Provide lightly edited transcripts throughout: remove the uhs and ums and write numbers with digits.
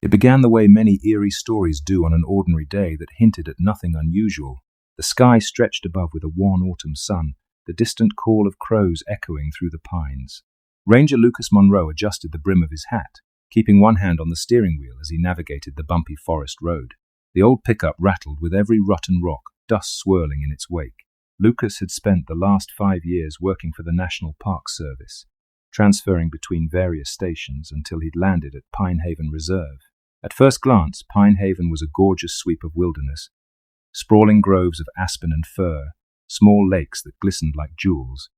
It began the way many eerie stories do on an ordinary day that hinted at nothing unusual. The sky stretched above with a wan autumn sun, the distant call of crows echoing through the pines. Ranger Lucas Monroe adjusted the brim of his hat, keeping one hand on the steering wheel as he navigated the bumpy forest road. The old pickup rattled with every rut and rock, dust swirling in its wake. Lucas had spent the last 5 years working for the National Park Service, transferring between various stations until he'd landed at Pinehaven Reserve. At first glance, Pinehaven was a gorgeous sweep of wilderness, sprawling groves of aspen and fir, small lakes that glistened like jewels,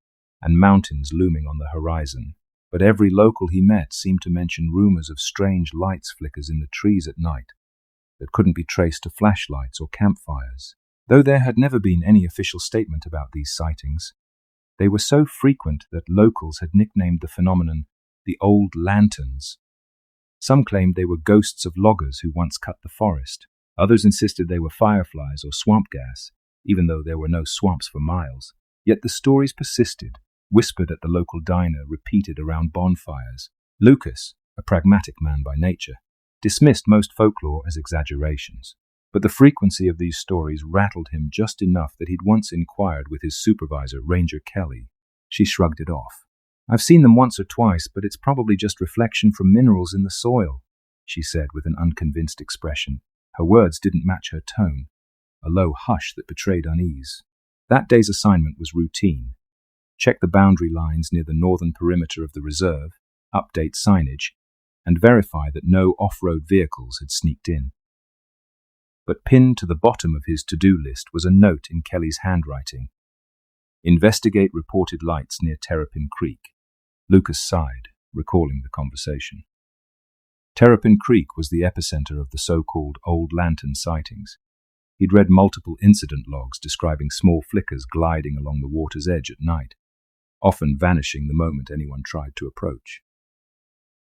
and mountains looming on the horizon. But every local he met seemed to mention rumors of strange lights flickers in the trees at night that couldn't be traced to flashlights or campfires. Though there had never been any official statement about these sightings, they were so frequent that locals had nicknamed the phenomenon the Old Lanterns. Some claimed they were ghosts of loggers who once cut the forest. Others insisted they were fireflies or swamp gas, even though there were no swamps for miles. Yet the stories persisted, whispered at the local diner, repeated around bonfires. Lucas, a pragmatic man by nature, dismissed most folklore as exaggerations. But the frequency of these stories rattled him just enough that he'd once inquired with his supervisor, Ranger Kelly. She shrugged it off. "I've seen them once or twice, but it's probably just reflection from minerals in the soil," she said with an unconvinced expression. Her words didn't match her tone, a low hush that betrayed unease. That day's assignment was routine. Check the boundary lines near the northern perimeter of the reserve, update signage, and verify that no off-road vehicles had sneaked in. But pinned to the bottom of his to-do list was a note in Kelly's handwriting. "Investigate reported lights near Terrapin Creek." Lucas sighed, recalling the conversation. Terrapin Creek was the epicenter of the so-called Old Lantern sightings. He'd read multiple incident logs describing small flickers gliding along the water's edge at night, often vanishing the moment anyone tried to approach.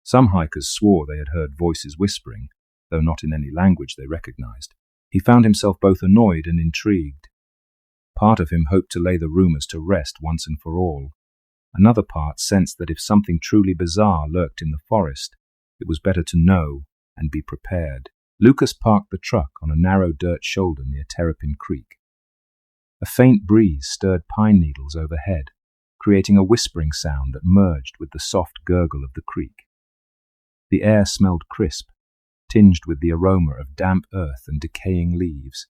Some hikers swore they had heard voices whispering, though not in any language they recognized. He found himself both annoyed and intrigued. Part of him hoped to lay the rumors to rest once and for all. Another part sensed that if something truly bizarre lurked in the forest, it was better to know and be prepared. Lucas parked the truck on a narrow dirt shoulder near Terrapin Creek. A faint breeze stirred pine needles overhead, creating a whispering sound that merged with the soft gurgle of the creek. The air smelled crisp, tinged with the aroma of damp earth and decaying leaves.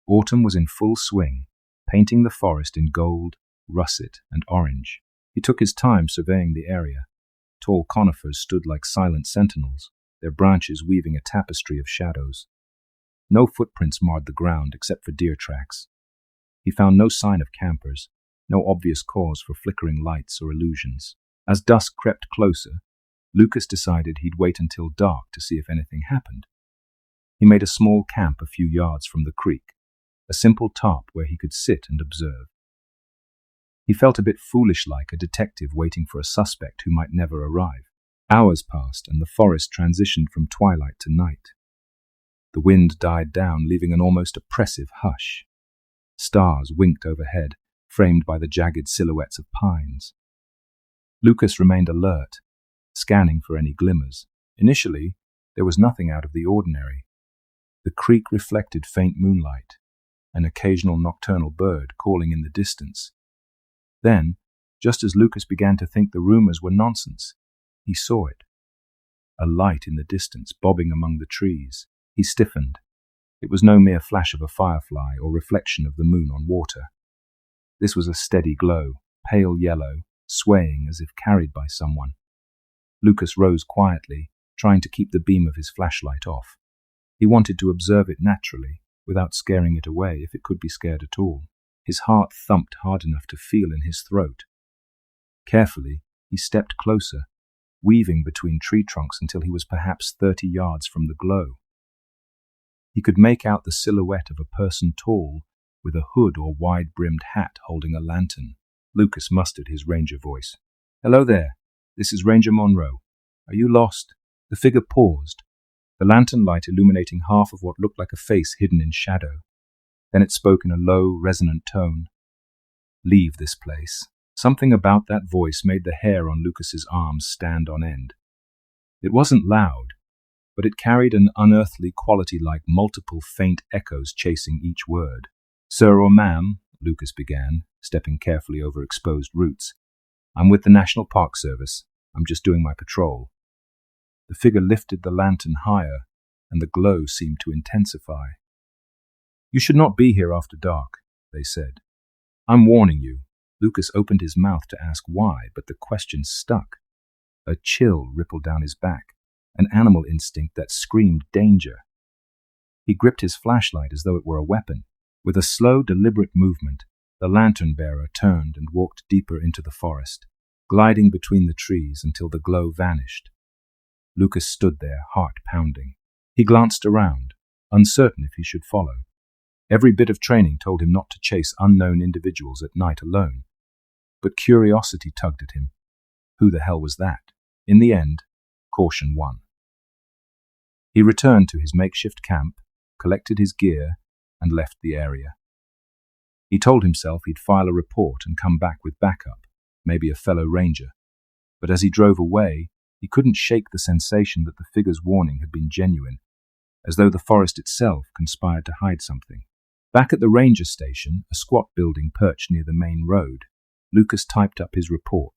Autumn was in full swing, painting the forest in gold, russet, and orange. He took his time surveying the area. Tall conifers stood like silent sentinels, their branches weaving a tapestry of shadows. No footprints marred the ground except for deer tracks. He found no sign of campers, no obvious cause for flickering lights or illusions. As dusk crept closer, Lucas decided he'd wait until dark to see if anything happened. He made a small camp a few yards from the creek, a simple tarp where he could sit and observe. He felt a bit foolish, like a detective waiting for a suspect who might never arrive. Hours passed and the forest transitioned from twilight to night. The wind died down, leaving an almost oppressive hush. Stars winked overhead, framed by the jagged silhouettes of pines. Lucas remained alert, scanning for any glimmers. Initially, there was nothing out of the ordinary. The creek reflected faint moonlight, an occasional nocturnal bird calling in the distance. Then, just as Lucas began to think the rumors were nonsense, he saw it. A light in the distance, bobbing among the trees. He stiffened. It was no mere flash of a firefly or reflection of the moon on water. This was a steady glow, pale yellow, swaying as if carried by someone. Lucas rose quietly, trying to keep the beam of his flashlight off. He wanted to observe it naturally, without scaring it away if it could be scared at all. His heart thumped hard enough to feel in his throat. Carefully, he stepped closer, weaving between tree trunks until he was perhaps 30 yards from the glow. He could make out the silhouette of a person tall, with a hood or wide-brimmed hat holding a lantern. Lucas mustered his ranger voice. "Hello there. This is Ranger Monroe. Are you lost?" The figure paused, the lantern light illuminating half of what looked like a face hidden in shadow. Then it spoke in a low, resonant tone. "Leave this place." Something about that voice made the hair on Lucas's arms stand on end. It wasn't loud, but it carried an unearthly quality like multiple faint echoes chasing each word. "Sir or ma'am," Lucas began, stepping carefully over exposed roots. "I'm with the National Park Service. I'm just doing my patrol." The figure lifted the lantern higher, and the glow seemed to intensify. "You should not be here after dark," they said. "I'm warning you." Lucas opened his mouth to ask why, but the question stuck. A chill rippled down his back, an animal instinct that screamed danger. He gripped his flashlight as though it were a weapon. With a slow, deliberate movement, the lantern-bearer turned and walked deeper into the forest, gliding between the trees until the glow vanished. Lucas stood there, heart pounding. He glanced around, uncertain if he should follow. Every bit of training told him not to chase unknown individuals at night alone. But curiosity tugged at him. Who the hell was that? In the end, caution won. He returned to his makeshift camp, collected his gear, and left the area. He told himself he'd file a report and come back with backup, maybe a fellow ranger. But as he drove away, he couldn't shake the sensation that the figure's warning had been genuine, as though the forest itself conspired to hide something. Back at the ranger station, a squat building perched near the main road, Lucas typed up his report.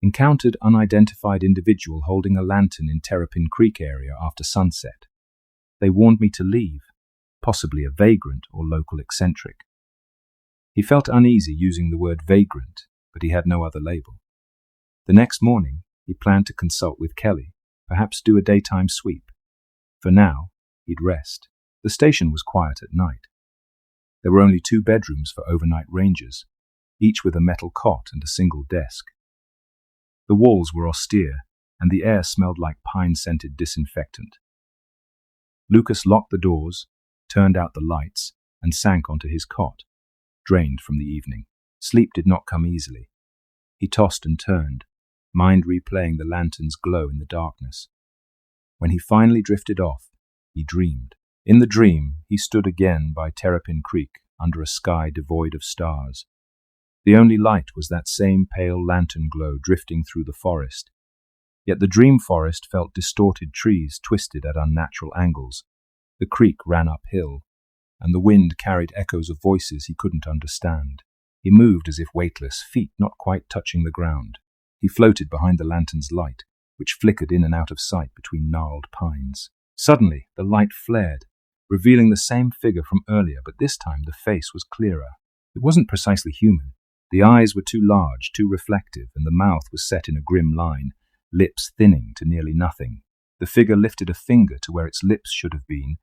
Encountered unidentified individual holding a lantern in Terrapin Creek area after sunset. They warned me to leave, possibly a vagrant or local eccentric. He felt uneasy using the word vagrant, but he had no other label. The next morning, he planned to consult with Kelly, perhaps do a daytime sweep. For now, he'd rest. The station was quiet at night. There were only 2 bedrooms for overnight rangers, each with a metal cot and a single desk. The walls were austere, and the air smelled like pine-scented disinfectant. Lucas locked the doors, turned out the lights, and sank onto his cot, drained from the evening. Sleep did not come easily. He tossed and turned, mind replaying the lantern's glow in the darkness. When he finally drifted off, he dreamed. In the dream, he stood again by Terrapin Creek under a sky devoid of stars. The only light was that same pale lantern glow drifting through the forest. Yet the dream forest felt distorted trees twisted at unnatural angles. The creek ran uphill, and the wind carried echoes of voices he couldn't understand. He moved as if weightless, feet not quite touching the ground. He floated behind the lantern's light, which flickered in and out of sight between gnarled pines. Suddenly, the light flared, revealing the same figure from earlier, but this time the face was clearer. It wasn't precisely human. The eyes were too large, too reflective, and the mouth was set in a grim line, lips thinning to nearly nothing. The figure lifted a finger to where its lips should have been,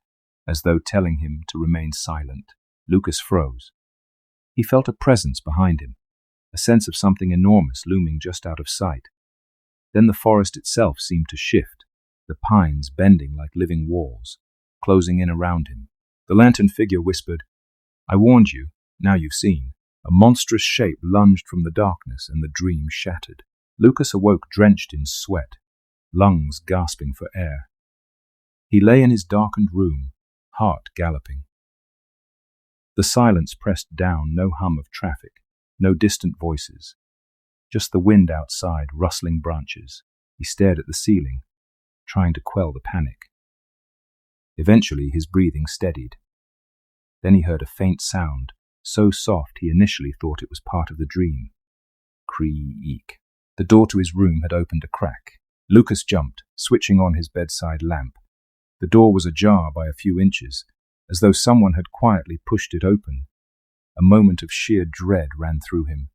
as though telling him to remain silent. Lucas froze. He felt a presence behind him, a sense of something enormous looming just out of sight. Then the forest itself seemed to shift, the pines bending like living walls, closing in around him. The lantern figure whispered, "I warned you, now you've seen." A monstrous shape lunged from the darkness, and the dream shattered. Lucas awoke drenched in sweat, lungs gasping for air. He lay in his darkened room, heart galloping. The silence pressed down, no hum of traffic, no distant voices, just the wind outside rustling branches. He stared at the ceiling, trying to quell the panic. Eventually his breathing steadied. Then he heard a faint sound, so soft he initially thought it was part of the dream. Creak. The door to his room had opened a crack. Lucas jumped, switching on his bedside lamp. The door was ajar by a few inches, as though someone had quietly pushed it open. A moment of sheer dread ran through him.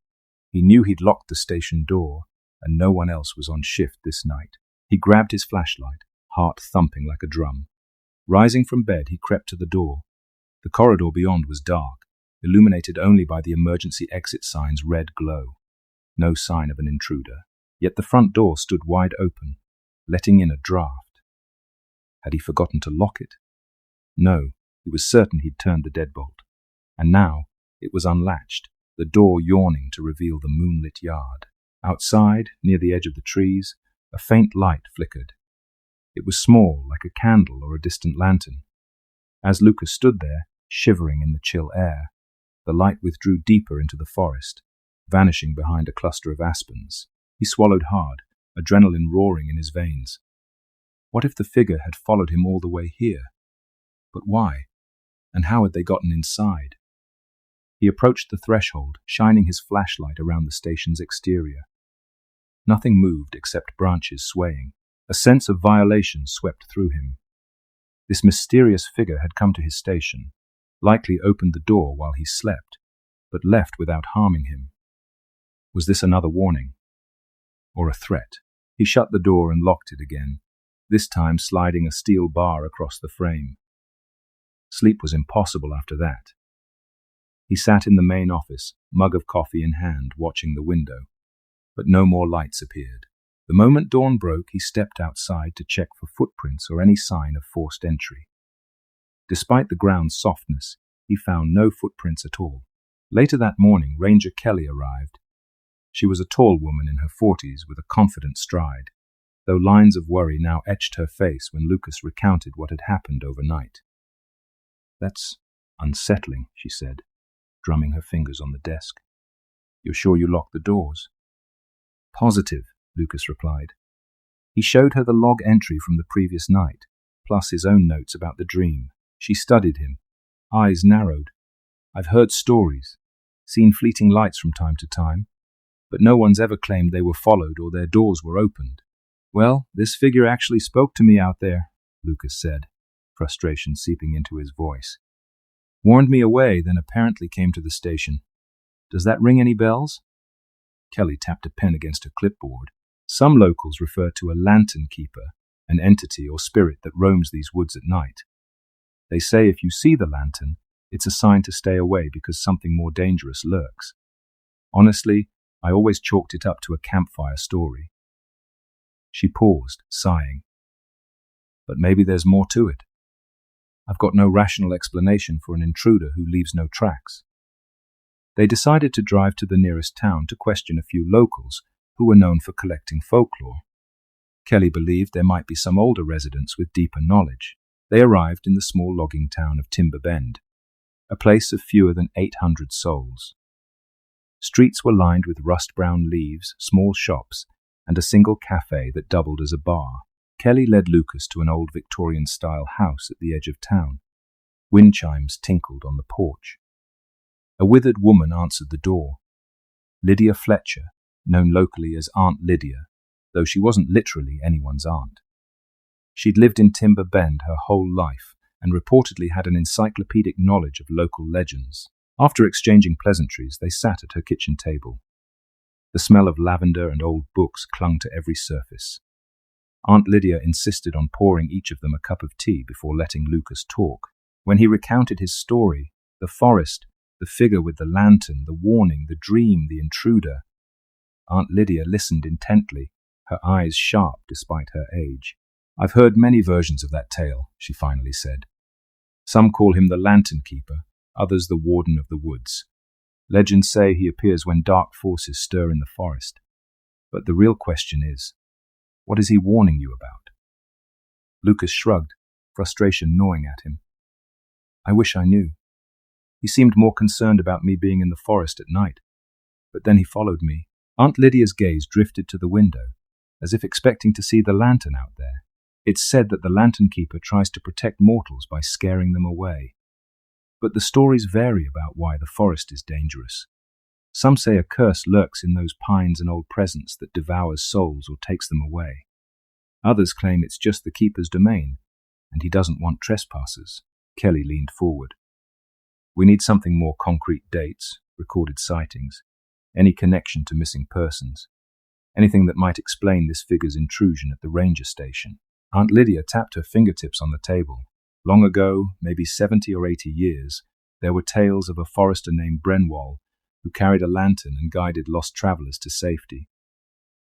He knew he'd locked the station door, and no one else was on shift this night. He grabbed his flashlight, heart thumping like a drum. Rising from bed, he crept to the door. The corridor beyond was dark, illuminated only by the emergency exit sign's red glow. No sign of an intruder, yet the front door stood wide open, letting in a draft. Had he forgotten to lock it? No, he was certain he'd turned the deadbolt. And now it was unlatched, the door yawning to reveal the moonlit yard. Outside, near the edge of the trees, a faint light flickered. It was small, like a candle or a distant lantern. As Lucas stood there, shivering in the chill air, the light withdrew deeper into the forest, vanishing behind a cluster of aspens. He swallowed hard, adrenaline roaring in his veins. What if the figure had followed him all the way here? But why? And how had they gotten inside? He approached the threshold, shining his flashlight around the station's exterior. Nothing moved except branches swaying. A sense of violation swept through him. This mysterious figure had come to his station, likely opened the door while he slept, but left without harming him. Was this another warning? Or a threat? He shut the door and locked it again, this time sliding a steel bar across the frame. Sleep was impossible after that. He sat in the main office, mug of coffee in hand, watching the window. But no more lights appeared. The moment dawn broke, he stepped outside to check for footprints or any sign of forced entry. Despite the ground's softness, he found no footprints at all. Later that morning, Ranger Kelly arrived. She was a tall woman in her 40s with a confident stride, though lines of worry now etched her face when Lucas recounted what had happened overnight. "That's unsettling," she said, drumming her fingers on the desk. "You're sure you locked the doors?" "Positive," Lucas replied. He showed her the log entry from the previous night, plus his own notes about the dream. She studied him, eyes narrowed. "I've heard stories, seen fleeting lights from time to time, but no one's ever claimed they were followed or their doors were opened." "Well, this figure actually spoke to me out there," Lucas said, frustration seeping into his voice. "Warned me away, then apparently came to the station. Does that ring any bells?" Kelly tapped a pen against her clipboard. Some locals refer to a lantern keeper, an entity or spirit that roams these woods at night. They say if you see the lantern, it's a sign to stay away because something more dangerous lurks. Honestly, I always chalked it up to a campfire story. She paused, sighing. But maybe there's more to it. I've got no rational explanation for an intruder who leaves no tracks. They decided to drive to the nearest town to question a few locals who were known for collecting folklore. Kelly believed there might be some older residents with deeper knowledge. They arrived in the small logging town of Timber Bend, a place of fewer than 800 souls. Streets were lined with rust-brown leaves, small shops, and a single cafe that doubled as a bar. Kelly led Lucas to an old Victorian-style house at the edge of town. Wind chimes tinkled on the porch. A withered woman answered the door. Lydia Fletcher, known locally as Aunt Lydia, though she wasn't literally anyone's aunt. She'd lived in Timber Bend her whole life and reportedly had an encyclopedic knowledge of local legends. After exchanging pleasantries, they sat at her kitchen table. The smell of lavender and old books clung to every surface. Aunt Lydia insisted on pouring each of them a cup of tea before letting Lucas talk. When he recounted his story, the forest, the figure with the lantern, the warning, the dream, the intruder, Aunt Lydia listened intently, her eyes sharp despite her age. "I've heard many versions of that tale," she finally said. "Some call him the lantern keeper, others the warden of the woods. Legends say he appears when dark forces stir in the forest. But the real question is, what is he warning you about?" Lucas shrugged, frustration gnawing at him. "I wish I knew. He seemed more concerned about me being in the forest at night. But then he followed me." Aunt Lydia's gaze drifted to the window, as if expecting to see the lantern out there. It's said that the lantern keeper tries to protect mortals by scaring them away. But the stories vary about why the forest is dangerous. Some say a curse lurks in those pines and old presents that devours souls or takes them away. Others claim it's just the keeper's domain, and he doesn't want trespassers. Kelly leaned forward. "We need something more concrete: dates, recorded sightings, any connection to missing persons, anything that might explain this figure's intrusion at the ranger station." Aunt Lydia tapped her fingertips on the table. Long ago, maybe 70 or 80 years, there were tales of a forester named Brenwall who carried a lantern and guided lost travelers to safety.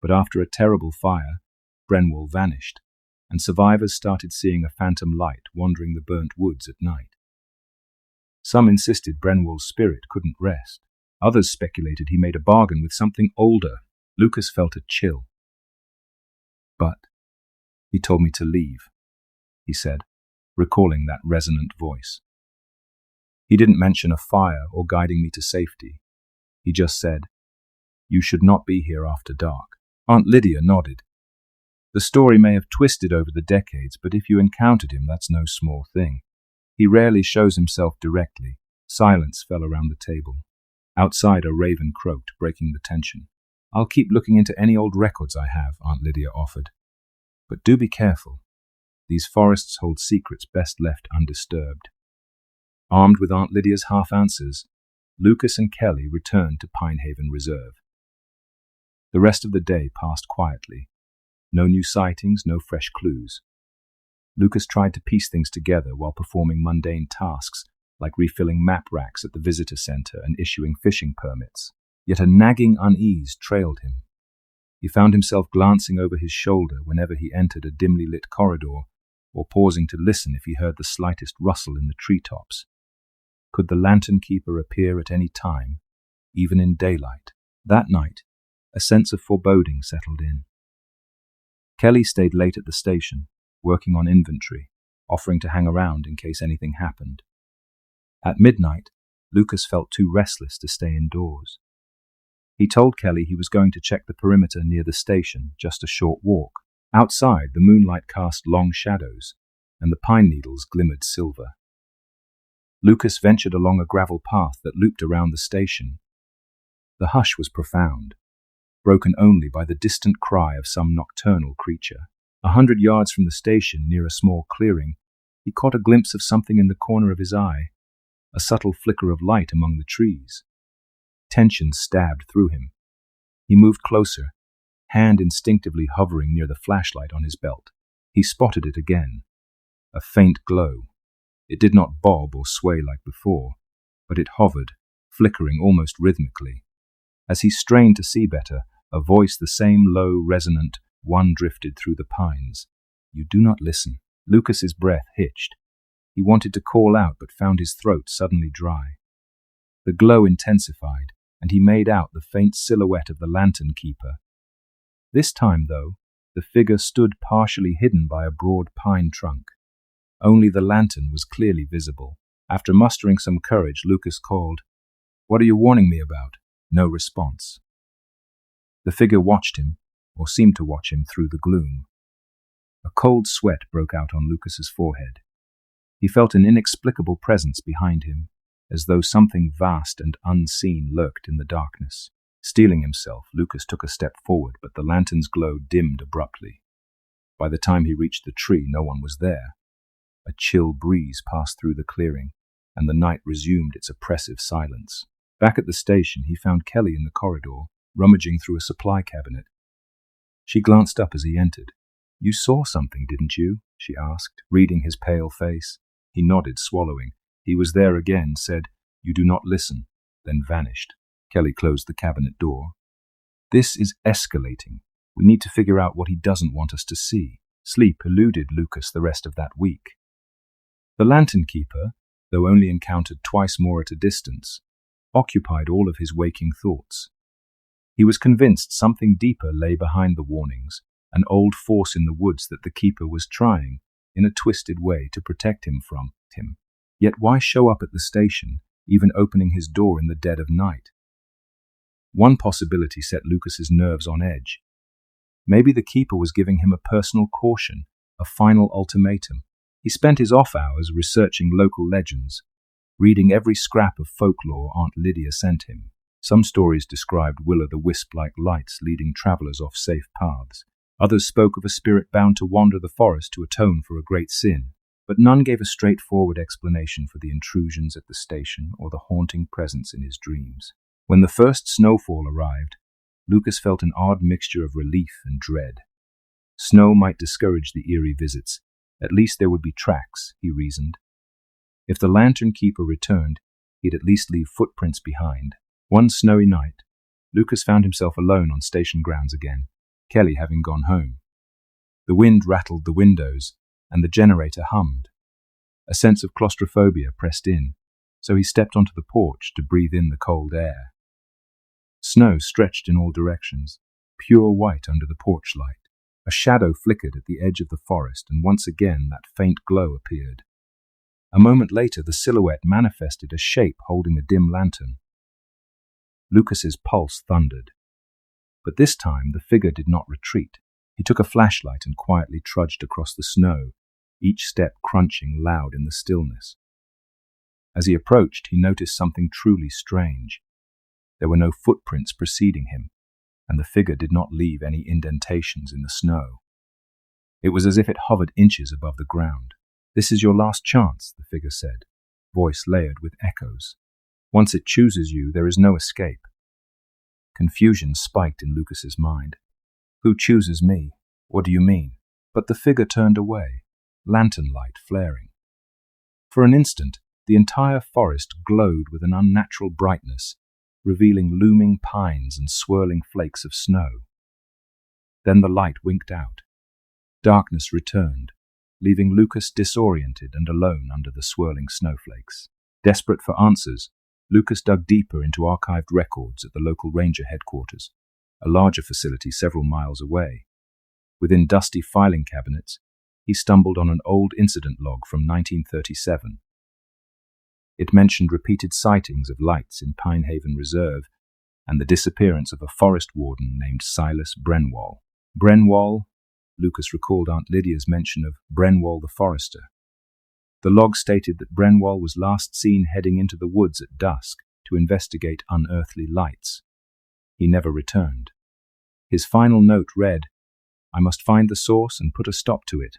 But after a terrible fire, Brenwall vanished, and survivors started seeing a phantom light wandering the burnt woods at night. Some insisted Brenwall's spirit couldn't rest. Others speculated he made a bargain with something older. Lucas felt a chill. "But he told me to leave," he said, recalling that resonant voice. "He didn't mention a fire or guiding me to safety. He just said, 'You should not be here after dark.'" Aunt Lydia nodded. The story may have twisted over the decades, but if you encountered him, that's no small thing. He rarely shows himself directly. Silence fell around the table. Outside, a raven croaked, breaking the tension. "I'll keep looking into any old records I have," Aunt Lydia offered. "But do be careful. These forests hold secrets best left undisturbed." Armed with Aunt Lydia's half-answers, Lucas and Kelly returned to Pinehaven Reserve. The rest of the day passed quietly. No new sightings, no fresh clues. Lucas tried to piece things together while performing mundane tasks like refilling map racks at the visitor center and issuing fishing permits. Yet a nagging unease trailed him. He found himself glancing over his shoulder whenever he entered a dimly lit corridor, or pausing to listen if he heard the slightest rustle in the treetops. Could the lantern keeper appear at any time, even in daylight? That night, a sense of foreboding settled in. Kelly stayed late at the station, working on inventory, offering to hang around in case anything happened. At midnight, Lucas felt too restless to stay indoors. He told Kelly he was going to check the perimeter near the station, just a short walk. Outside, the moonlight cast long shadows, and the pine needles glimmered silver. Lucas ventured along a gravel path that looped around the station. The hush was profound, broken only by the distant cry of some nocturnal creature. 100 yards from the station, near a small clearing, he caught a glimpse of something in the corner of his eye, a subtle flicker of light among the trees. Tension stabbed through him. He moved closer, hand instinctively hovering near the flashlight on his belt. He spotted it again. A faint glow. It did not bob or sway like before, but it hovered, flickering almost rhythmically. As he strained to see better, a voice, the same low, resonant one, drifted through the pines. "You do not listen." Lucas's breath hitched. He wanted to call out, but found his throat suddenly dry. The glow intensified, and he made out the faint silhouette of the lantern keeper. This time, though, the figure stood partially hidden by a broad pine trunk. Only the lantern was clearly visible. After mustering some courage, Lucas called, "What are you warning me about?" No response. The figure watched him, or seemed to watch him, through the gloom. A cold sweat broke out on Lucas's forehead. He felt an inexplicable presence behind him, as though something vast and unseen lurked in the darkness. Steeling himself, Lucas took a step forward, but the lantern's glow dimmed abruptly. By the time he reached the tree, no one was there. A chill breeze passed through the clearing, and the night resumed its oppressive silence. Back at the station, he found Kelly in the corridor, rummaging through a supply cabinet. She glanced up as he entered. "You saw something, didn't you?" she asked, reading his pale face. He nodded, swallowing. He was there again, said, "You do not listen," then vanished. Kelly closed the cabinet door. "This is escalating. We need to figure out what he doesn't want us to see." Sleep eluded Lucas the rest of that week. The lantern keeper, though only encountered twice more at a distance, occupied all of his waking thoughts. He was convinced something deeper lay behind the warnings, an old force in the woods that the keeper was trying, in a twisted way, to protect him from him. Yet why show up at the station, even opening his door in the dead of night? One possibility set Lucas's nerves on edge. Maybe the keeper was giving him a personal caution, a final ultimatum. He spent his off hours researching local legends, reading every scrap of folklore Aunt Lydia sent him. Some stories described will-o'-the-wisp-like lights leading travelers off safe paths. Others spoke of a spirit bound to wander the forest to atone for a great sin, but none gave a straightforward explanation for the intrusions at the station or the haunting presence in his dreams. When the first snowfall arrived, Lucas felt an odd mixture of relief and dread. Snow might discourage the eerie visits. At least there would be tracks, he reasoned. If the lantern keeper returned, he'd at least leave footprints behind. One snowy night, Lucas found himself alone on station grounds again, Kelly having gone home. The wind rattled the windows, and the generator hummed. A sense of claustrophobia pressed in, so he stepped onto the porch to breathe in the cold air. Snow stretched in all directions, pure white under the porch light. A shadow flickered at the edge of the forest, and once again that faint glow appeared. A moment later, the silhouette manifested a shape holding a dim lantern. Lucas's pulse thundered. But this time the figure did not retreat. He took a flashlight and quietly trudged across the snow, each step crunching loud in the stillness. As he approached, he noticed something truly strange. There were no footprints preceding him, and the figure did not leave any indentations in the snow. It was as if it hovered inches above the ground. "This is your last chance," the figure said, voice layered with echoes. "Once it chooses you, there is no escape." Confusion spiked in Lucas's mind. "Who chooses me? What do you mean?" But the figure turned away, lantern light flaring. For an instant, the entire forest glowed with an unnatural brightness, revealing looming pines and swirling flakes of snow. Then the light winked out. Darkness returned, leaving Lucas disoriented and alone under the swirling snowflakes. Desperate for answers, Lucas dug deeper into archived records at the local ranger headquarters, a larger facility several miles away. Within dusty filing cabinets, he stumbled on an old incident log from 1937. It mentioned repeated sightings of lights in Pinehaven Reserve and the disappearance of a forest warden named Silas Brenwall. Brenwall? Lucas recalled Aunt Lydia's mention of Brenwall the forester. The log stated that Brenwall was last seen heading into the woods at dusk to investigate unearthly lights. He never returned. His final note read, "I must find the source and put a stop to it.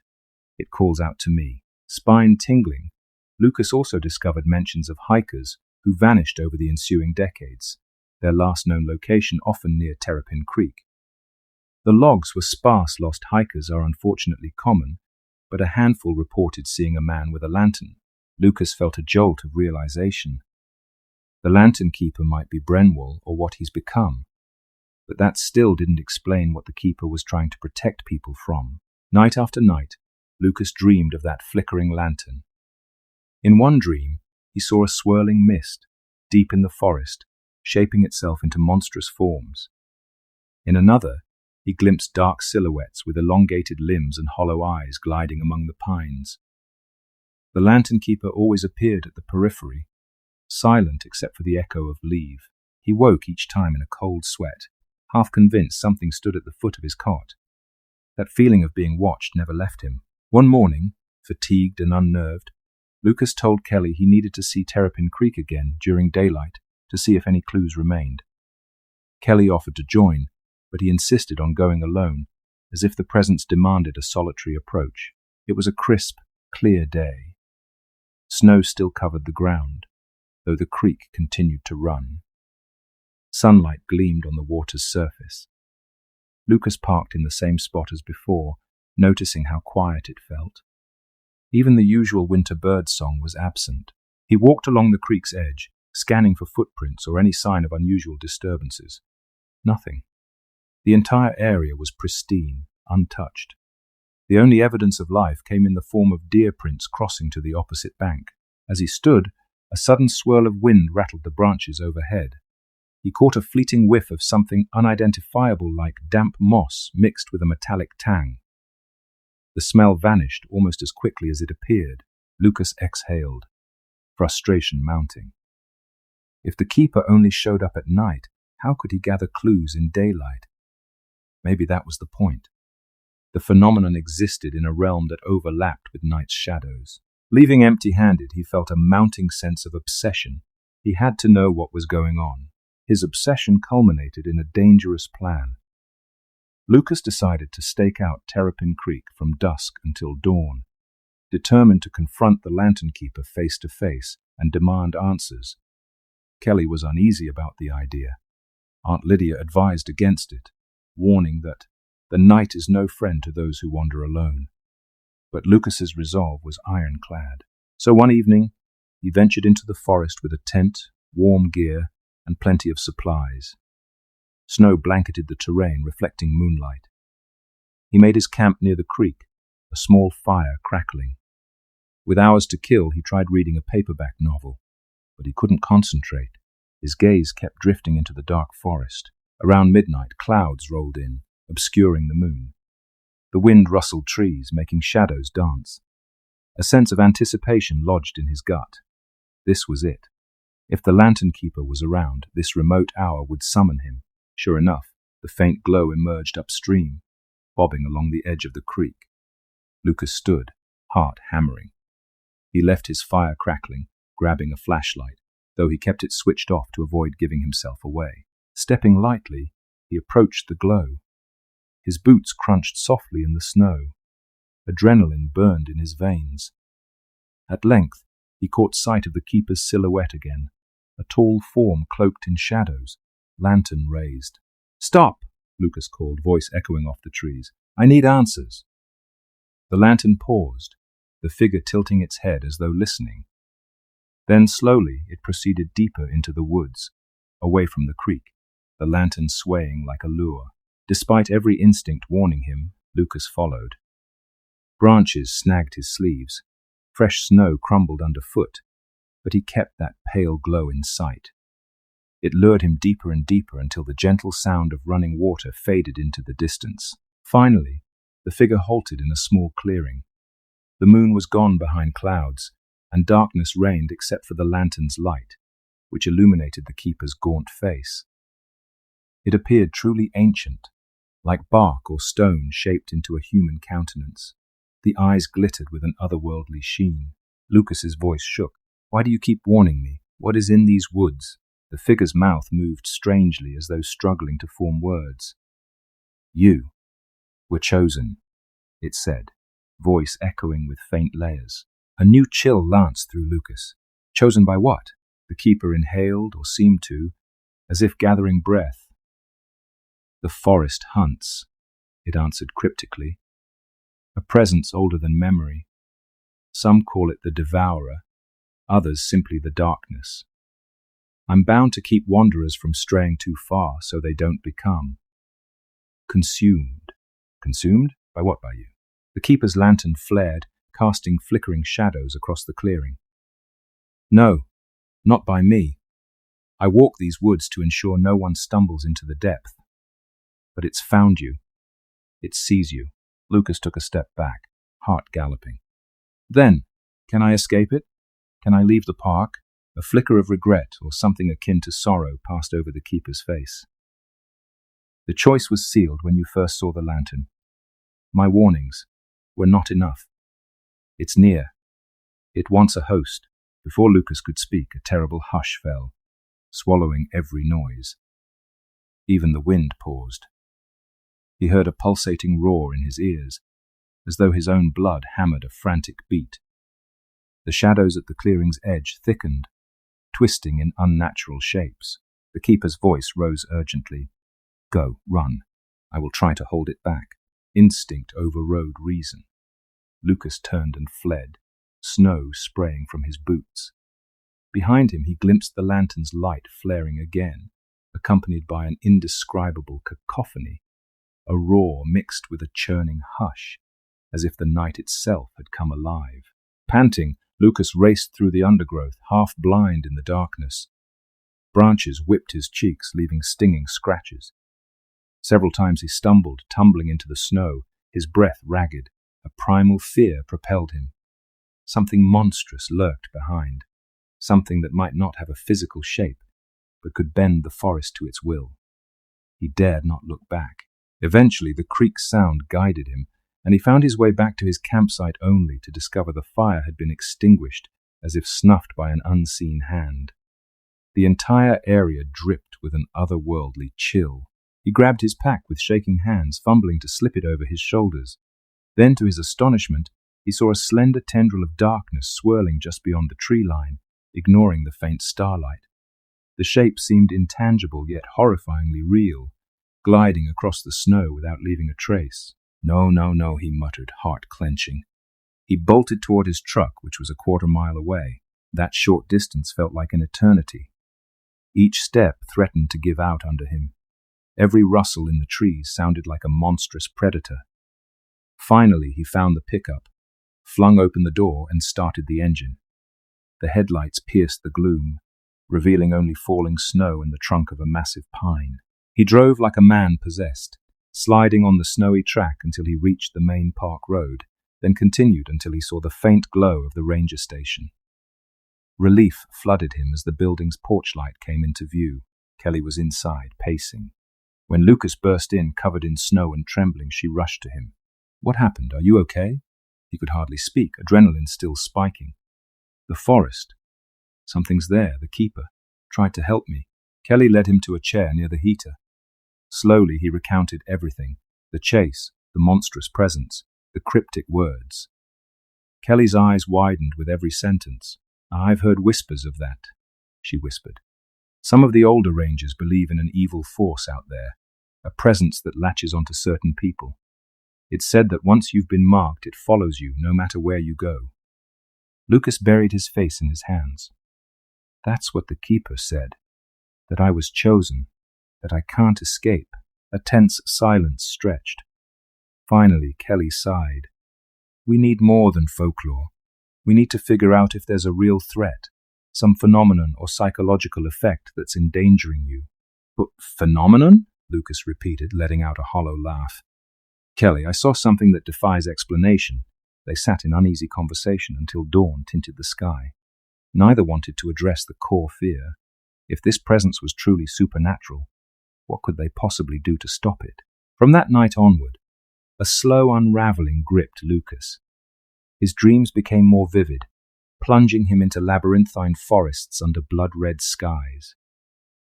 It calls out to me." Spine tingling, Lucas also discovered mentions of hikers who vanished over the ensuing decades, their last known location often near Terrapin Creek. The logs were sparse. Lost hikers are unfortunately common, but a handful reported seeing a man with a lantern. Lucas felt a jolt of realization. The lantern keeper might be Brenwall or what he's become, but that still didn't explain what the keeper was trying to protect people from. Night after night, Lucas dreamed of that flickering lantern. In one dream, he saw a swirling mist, deep in the forest, shaping itself into monstrous forms. In another, he glimpsed dark silhouettes with elongated limbs and hollow eyes gliding among the pines. The lantern keeper always appeared at the periphery, silent except for the echo of leave. He woke each time in a cold sweat, half convinced something stood at the foot of his cot. That feeling of being watched never left him. One morning, fatigued and unnerved, Lucas told Kelly he needed to see Terrapin Creek again during daylight to see if any clues remained. Kelly offered to join, but he insisted on going alone, as if the presence demanded a solitary approach. It was a crisp, clear day. Snow still covered the ground, though the creek continued to run. Sunlight gleamed on the water's surface. Lucas parked in the same spot as before, noticing how quiet it felt. Even the usual winter bird song was absent. He walked along the creek's edge, scanning for footprints or any sign of unusual disturbances. Nothing. The entire area was pristine, untouched. The only evidence of life came in the form of deer prints crossing to the opposite bank. As he stood, a sudden swirl of wind rattled the branches overhead. He caught a fleeting whiff of something unidentifiable like damp moss mixed with a metallic tang. The smell vanished almost as quickly as it appeared. Lucas exhaled, frustration mounting. If the keeper only showed up at night, how could he gather clues in daylight? Maybe that was the point. The phenomenon existed in a realm that overlapped with night's shadows. Leaving empty-handed, he felt a mounting sense of obsession. He had to know what was going on. His obsession culminated in a dangerous plan. Lucas decided to stake out Terrapin Creek from dusk until dawn, determined to confront the lantern keeper face to face and demand answers. Kelly was uneasy about the idea. Aunt Lydia advised against it, warning that the night is no friend to those who wander alone. But Lucas's resolve was ironclad. So one evening, he ventured into the forest with a tent, warm gear, and plenty of supplies. Snow blanketed the terrain, reflecting moonlight. He made his camp near the creek, a small fire crackling. With hours to kill, he tried reading a paperback novel, but he couldn't concentrate. His gaze kept drifting into the dark forest. Around midnight, clouds rolled in, obscuring the moon. The wind rustled trees, making shadows dance. A sense of anticipation lodged in his gut. This was it. If the lantern keeper was around, this remote hour would summon him. Sure enough, the faint glow emerged upstream. bobbing along the edge of the creek. Lucas stood, heart hammering. He left his fire crackling, grabbing a flashlight, though he kept it switched off to avoid giving himself away. Stepping lightly, he approached the glow. His boots crunched softly in the snow. Adrenaline burned in his veins. At length, he caught sight of the keeper's silhouette again, a tall form cloaked in shadows, lantern raised. "Stop!" Lucas called, voice echoing off the trees. "I need answers." The lantern paused, the figure tilting its head as though listening. Then slowly it proceeded deeper into the woods, away from the creek, the lantern swaying like a lure. Despite every instinct warning him, Lucas followed. Branches snagged his sleeves. Fresh snow crumbled underfoot, but he kept that pale glow in sight. It lured him deeper and deeper until the gentle sound of running water faded into the distance. Finally, the figure halted in a small clearing. The moon was gone behind clouds, and darkness reigned except for the lantern's light, which illuminated the keeper's gaunt face. It appeared truly ancient, like bark or stone shaped into a human countenance. The eyes glittered with an otherworldly sheen. Lucas's voice shook. "Why do you keep warning me? What is in these woods?" The figure's mouth moved strangely as though struggling to form words. "You were chosen," it said, voice echoing with faint layers. A new chill lanced through Lucas. Chosen by what? The keeper inhaled, or seemed to, as if gathering breath. "The forest hunts," it answered cryptically. "A presence older than memory. Some call it the devourer, others simply the darkness. I'm bound to keep wanderers from straying too far so they don't become consumed." "Consumed? By what by you?" The keeper's lantern flared, casting flickering shadows across the clearing. "No, not by me. I walk these woods to ensure no one stumbles into the depth. But it's found you. It sees you." Lucas took a step back, heart galloping. "Then, can I escape it? Can I leave the park?" A flicker of regret or something akin to sorrow passed over the keeper's face. "The choice was sealed when you first saw the lantern. My warnings were not enough. It's near. It wants a host." Before Lucas could speak, a terrible hush fell, swallowing every noise. Even the wind paused. He heard a pulsating roar in his ears, as though his own blood hammered a frantic beat. The shadows at the clearing's edge thickened, twisting in unnatural shapes. The keeper's voice rose urgently. "Go, run. I will try to hold it back." Instinct overrode reason. Lucas turned and fled, snow spraying from his boots. Behind him he glimpsed the lantern's light flaring again, accompanied by an indescribable cacophony, a roar mixed with a churning hush, as if the night itself had come alive. Panting, Lucas raced through the undergrowth, half blind in the darkness. Branches whipped his cheeks, leaving stinging scratches. Several times he stumbled, tumbling into the snow, his breath ragged. A primal fear propelled him. Something monstrous lurked behind, something that might not have a physical shape, but could bend the forest to its will. He dared not look back. Eventually the creek's sound guided him, and he found his way back to his campsite only to discover the fire had been extinguished, as if snuffed by an unseen hand. The entire area dripped with an otherworldly chill. He grabbed his pack with shaking hands, fumbling to slip it over his shoulders. Then, to his astonishment, he saw a slender tendril of darkness swirling just beyond the tree line, ignoring the faint starlight. The shape seemed intangible yet horrifyingly real, gliding across the snow without leaving a trace. "No, no, no," he muttered, heart clenching. He bolted toward his truck, which was a quarter-mile away. That short distance felt like an eternity. Each step threatened to give out under him. Every rustle in the trees sounded like a monstrous predator. Finally, he found the pickup, flung open the door, and started the engine. The headlights pierced the gloom, revealing only falling snow and the trunk of a massive pine. He drove like a man possessed, sliding on the snowy track until he reached the main park road, then continued until he saw the faint glow of the ranger station. Relief flooded him as the building's porch light came into view. Kelly was inside, pacing. When Lucas burst in, covered in snow and trembling, she rushed to him. "What happened? Are you okay?" He could hardly speak, adrenaline still spiking. "The forest. Something's there, the keeper. Tried to help me." Kelly led him to a chair near the heater. Slowly he recounted everything: the chase, the monstrous presence, the cryptic words. Kelly's eyes widened with every sentence. "I've heard whispers of that," she whispered. "Some of the older rangers believe in an evil force out there, a presence that latches onto certain people. It's said that once you've been marked, it follows you no matter where you go." Lucas buried his face in his hands. "That's what the keeper said, that I was chosen, that I can't escape." A tense silence stretched. Finally, Kelly sighed. "We need more than folklore. We need to figure out if there's a real threat, some phenomenon or psychological effect that's endangering you." "But phenomenon?" Lucas repeated, letting out a hollow laugh. "Kelly, I saw something that defies explanation." They sat in uneasy conversation until dawn tinted the sky. Neither wanted to address the core fear. If this presence was truly supernatural, what could they possibly do to stop it? From that night onward, a slow unraveling gripped Lucas. His dreams became more vivid, plunging him into labyrinthine forests under blood-red skies.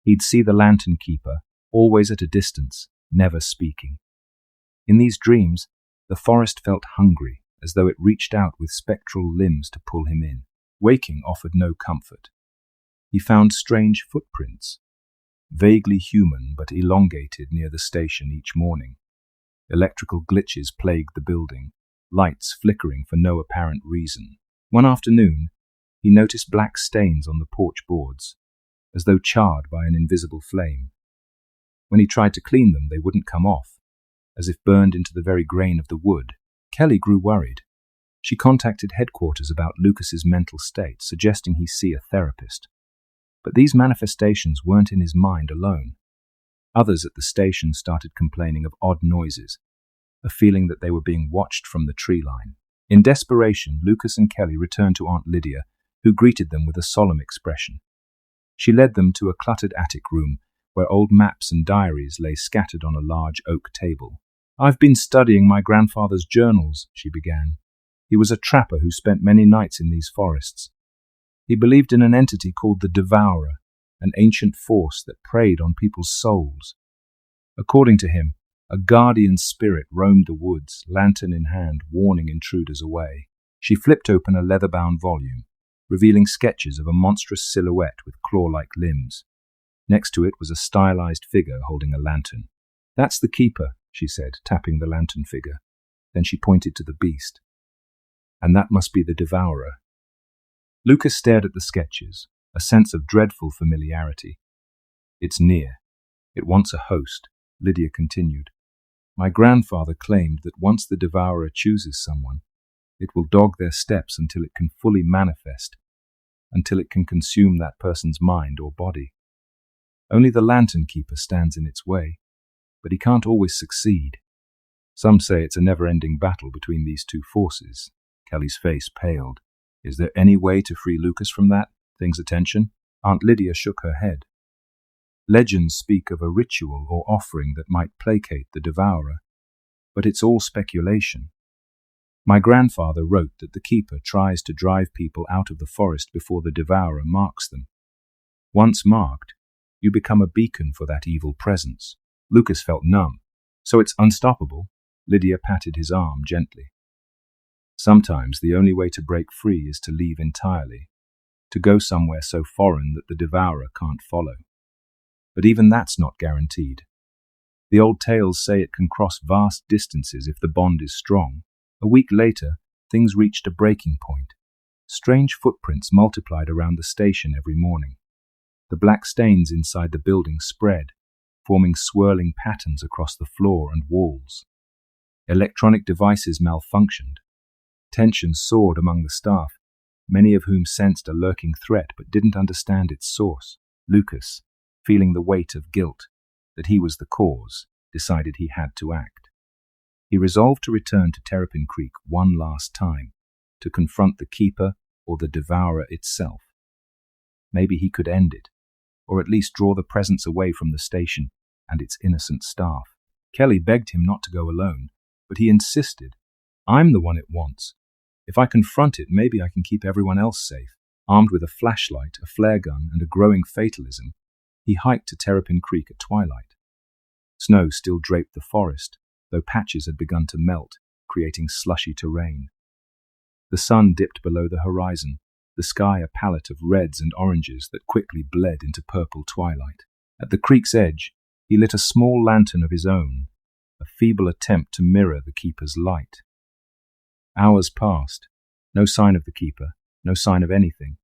He'd see the lantern keeper, always at a distance, never speaking. In these dreams, the forest felt hungry, as though it reached out with spectral limbs to pull him in. Waking offered no comfort. He found strange footprints, vaguely human but elongated, near the station each morning. Electrical glitches plagued the building, lights flickering for no apparent reason. One afternoon, he noticed black stains on the porch boards, as though charred by an invisible flame. When he tried to clean them, they wouldn't come off, as if burned into the very grain of the wood. Kelly grew worried. She contacted headquarters about Lucas's mental state, suggesting he see a therapist. But these manifestations weren't in his mind alone. Others at the station started complaining of odd noises, a feeling that they were being watched from the tree line. In desperation, Lucas and Kelly returned to Aunt Lydia, who greeted them with a solemn expression. She led them to a cluttered attic room, where old maps and diaries lay scattered on a large oak table. "I've been studying my grandfather's journals," she began. "He was a trapper who spent many nights in these forests. He believed in an entity called the Devourer, an ancient force that preyed on people's souls. According to him, a guardian spirit roamed the woods, lantern in hand, warning intruders away." She flipped open a leather-bound volume, revealing sketches of a monstrous silhouette with claw-like limbs. Next to it was a stylized figure holding a lantern. "That's the keeper," she said, tapping the lantern figure. Then she pointed to the beast. "And that must be the Devourer." Lucas stared at the sketches, a sense of dreadful familiarity. "It's near. It wants a host," Lydia continued. "My grandfather claimed that once the Devourer chooses someone, it will dog their steps until it can fully manifest, until it can consume that person's mind or body. Only the lantern keeper stands in its way, but he can't always succeed. Some say it's a never-ending battle between these two forces." Kelly's face paled. "Is there any way to free Lucas from that thing's attention?" Aunt Lydia shook her head. "Legends speak of a ritual or offering that might placate the Devourer, but it's all speculation. My grandfather wrote that the keeper tries to drive people out of the forest before the Devourer marks them. Once marked, you become a beacon for that evil presence." Lucas felt numb. "So it's unstoppable?" Lydia patted his arm gently. "Sometimes the only way to break free is to leave entirely, to go somewhere so foreign that the Devourer can't follow. But even that's not guaranteed. The old tales say it can cross vast distances if the bond is strong." A week later, things reached a breaking point. Strange footprints multiplied around the station every morning. The black stains inside the building spread, forming swirling patterns across the floor and walls. Electronic devices malfunctioned. Tension soared among the staff, many of whom sensed a lurking threat but didn't understand its source. Lucas, feeling the weight of guilt, that he was the cause, decided he had to act. He resolved to return to Terrapin Creek one last time, to confront the Keeper or the Devourer itself. Maybe he could end it, or at least draw the presence away from the station, and its innocent staff. Kelly begged him not to go alone, but he insisted. I'm the one it wants. If I confront it, maybe I can keep everyone else safe. Armed with a flashlight, a flare gun, and a growing fatalism, he hiked to Terrapin Creek at twilight. Snow still draped the forest, though patches had begun to melt, creating slushy terrain. The sun dipped below the horizon, the sky a palette of reds and oranges that quickly bled into purple twilight. At the creek's edge, he lit a small lantern of his own, a feeble attempt to mirror the keeper's light. Hours passed, no sign of the keeper, no sign of anything.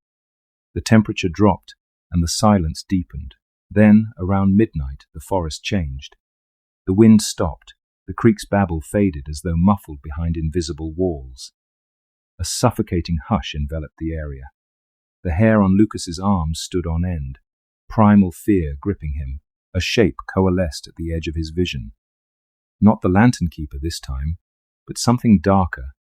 The temperature dropped, and the silence deepened. Then, around midnight, the forest changed. The wind stopped, the creek's babble faded as though muffled behind invisible walls. A suffocating hush enveloped the area. The hair on Lucas's arms stood on end, primal fear gripping him. A shape coalesced at the edge of his vision. Not the lantern keeper this time, but something darker,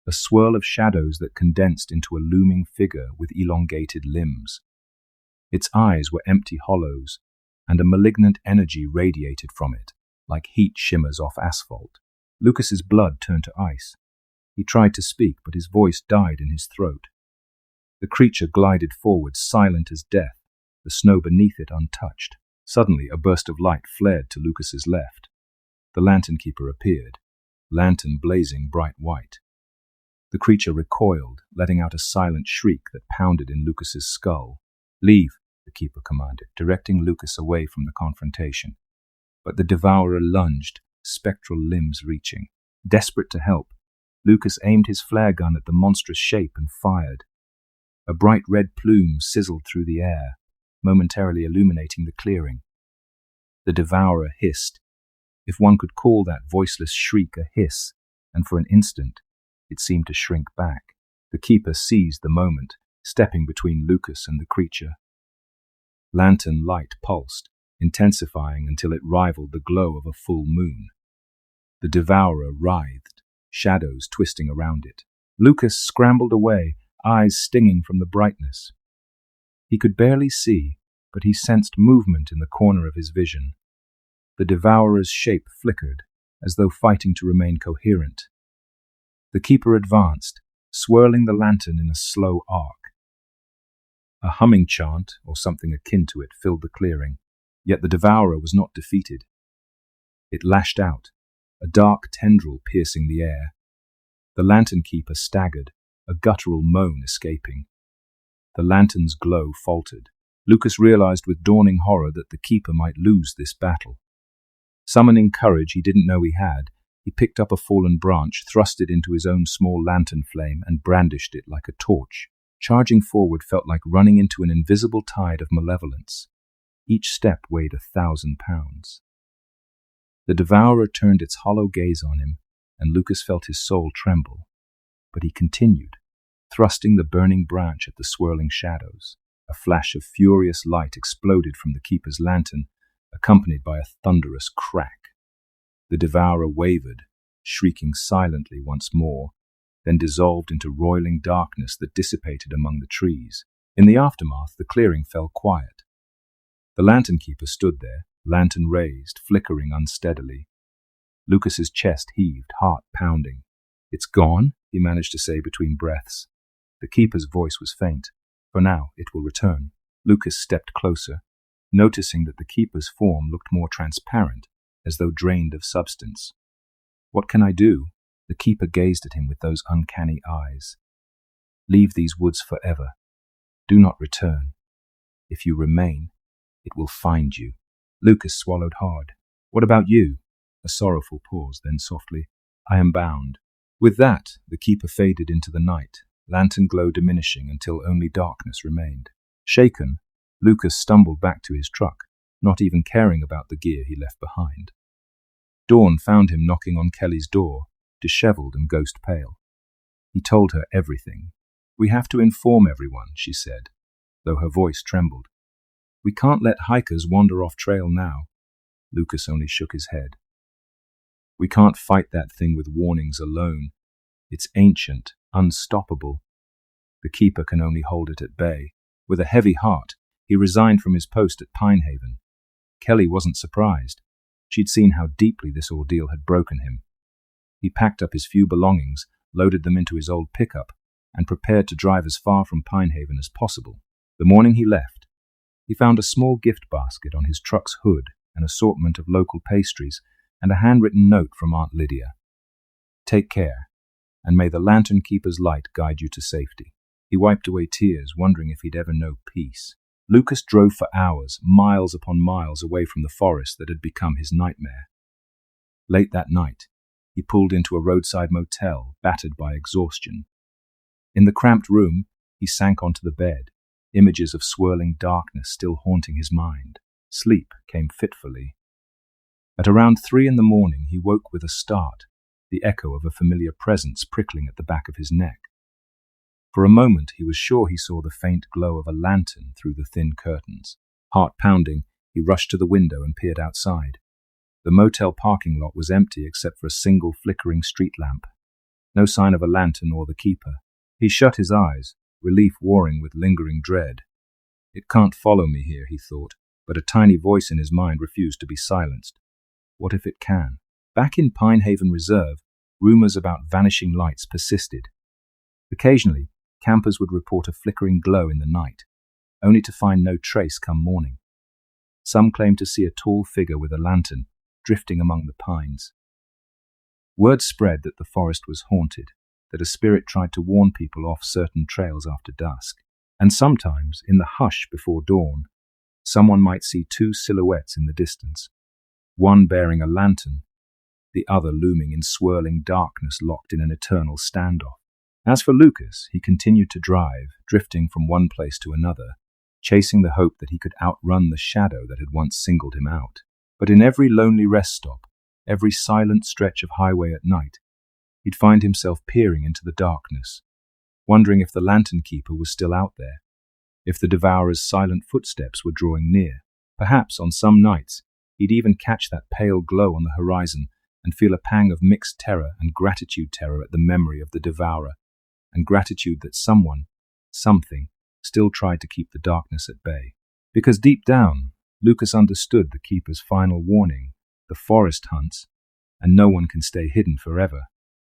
a swirl of shadows that condensed into a looming figure with elongated limbs. Its eyes were empty hollows, and a malignant energy radiated from it, like heat shimmers off asphalt. Lucas's blood turned to ice. He tried to speak, but his voice died in his throat. The creature glided forward, silent as death, the snow beneath it untouched. Suddenly, a burst of light flared to Lucas's left. The lantern keeper appeared, lantern blazing bright white. The creature recoiled, letting out a silent shriek that pounded in Lucas's skull. Leave, the keeper commanded, directing Lucas away from the confrontation. But the devourer lunged, spectral limbs reaching. Desperate to help, Lucas aimed his flare gun at the monstrous shape and fired. A bright red plume sizzled through the air, momentarily illuminating the clearing. The devourer hissed, if one could call that voiceless shriek a hiss, and for an instant it seemed to shrink back. The keeper seized the moment, stepping between Lucas and the creature. Lantern light pulsed, intensifying until it rivaled the glow of a full moon. The devourer writhed, shadows twisting around it. Lucas scrambled away, eyes stinging from the brightness. He could barely see, but he sensed movement in the corner of his vision. The devourer's shape flickered, as though fighting to remain coherent. The keeper advanced, swirling the lantern in a slow arc. A humming chant, or something akin to it, filled the clearing, yet the devourer was not defeated. It lashed out, a dark tendril piercing the air. The lantern keeper staggered, a guttural moan escaping. The lantern's glow faltered. Lucas realized with dawning horror that the keeper might lose this battle. Summoning courage he didn't know he had, he picked up a fallen branch, thrust it into his own small lantern flame, and brandished it like a torch. Charging forward felt like running into an invisible tide of malevolence. Each step weighed 1,000 pounds. The devourer turned its hollow gaze on him, and Lucas felt his soul tremble. But he continued, thrusting the burning branch at the swirling shadows. A flash of furious light exploded from the keeper's lantern, accompanied by a thunderous crack. The devourer wavered, shrieking silently once more, then dissolved into roiling darkness that dissipated among the trees. In the aftermath, the clearing fell quiet. The lantern keeper stood there, lantern raised, flickering unsteadily. Lucas's chest heaved, heart pounding. "It's gone?" he managed to say between breaths. The keeper's voice was faint. "For now, it will return." Lucas stepped closer, noticing that the keeper's form looked more transparent, as though drained of substance. "What can I do?" The keeper gazed at him with those uncanny eyes. "Leave these woods forever. Do not return. If you remain, it will find you." Lucas swallowed hard. "What about you?" A sorrowful pause, then softly, "I am bound." With that, the keeper faded into the night, lantern glow diminishing until only darkness remained. Shaken, Lucas stumbled back to his truck, not even caring about the gear he left behind. Dawn found him knocking on Kelly's door, disheveled and ghost-pale. He told her everything. "We have to inform everyone," she said, though her voice trembled. "We can't let hikers wander off trail now." Lucas only shook his head. "We can't fight that thing with warnings alone. It's ancient, unstoppable. The keeper can only hold it at bay." With a heavy heart, he resigned from his post at Pinehaven. Kelly wasn't surprised. She'd seen how deeply this ordeal had broken him. He packed up his few belongings, loaded them into his old pickup, and prepared to drive as far from Pinehaven as possible. The morning he left, he found a small gift basket on his truck's hood, an assortment of local pastries, and a handwritten note from Aunt Lydia. "Take care, and may the lantern keeper's light guide you to safety." He wiped away tears, wondering if he'd ever know peace. Lucas drove for hours, miles upon miles away from the forest that had become his nightmare. Late that night, he pulled into a roadside motel, battered by exhaustion. In the cramped room, he sank onto the bed, images of swirling darkness still haunting his mind. Sleep came fitfully. At around 3 a.m, he woke with a start, the echo of a familiar presence prickling at the back of his neck. For a moment, he was sure he saw the faint glow of a lantern through the thin curtains. Heart pounding, he rushed to the window and peered outside. The motel parking lot was empty except for a single flickering street lamp. No sign of a lantern or the keeper. He shut his eyes, relief warring with lingering dread. It can't follow me here, he thought, but a tiny voice in his mind refused to be silenced. What if it can? Back in Pinehaven Reserve, rumors about vanishing lights persisted. Occasionally, campers would report a flickering glow in the night, only to find no trace come morning. Some claimed to see a tall figure with a lantern, drifting among the pines. Word spread that the forest was haunted, that a spirit tried to warn people off certain trails after dusk, and sometimes, in the hush before dawn, someone might see 2 silhouettes in the distance, one bearing a lantern, the other looming in swirling darkness locked in an eternal standoff. As for Lucas, he continued to drive, drifting from one place to another, chasing the hope that he could outrun the shadow that had once singled him out. But in every lonely rest stop, every silent stretch of highway at night, he'd find himself peering into the darkness, wondering if the lantern keeper was still out there, if the devourer's silent footsteps were drawing near. Perhaps on some nights, he'd even catch that pale glow on the horizon and feel a pang of mixed terror and gratitude-terror at the memory of the devourer, and gratitude that someone, something, still tried to keep the darkness at bay. Because deep down, Lucas understood the keeper's final warning: the forest hunts, and no one can stay hidden forever.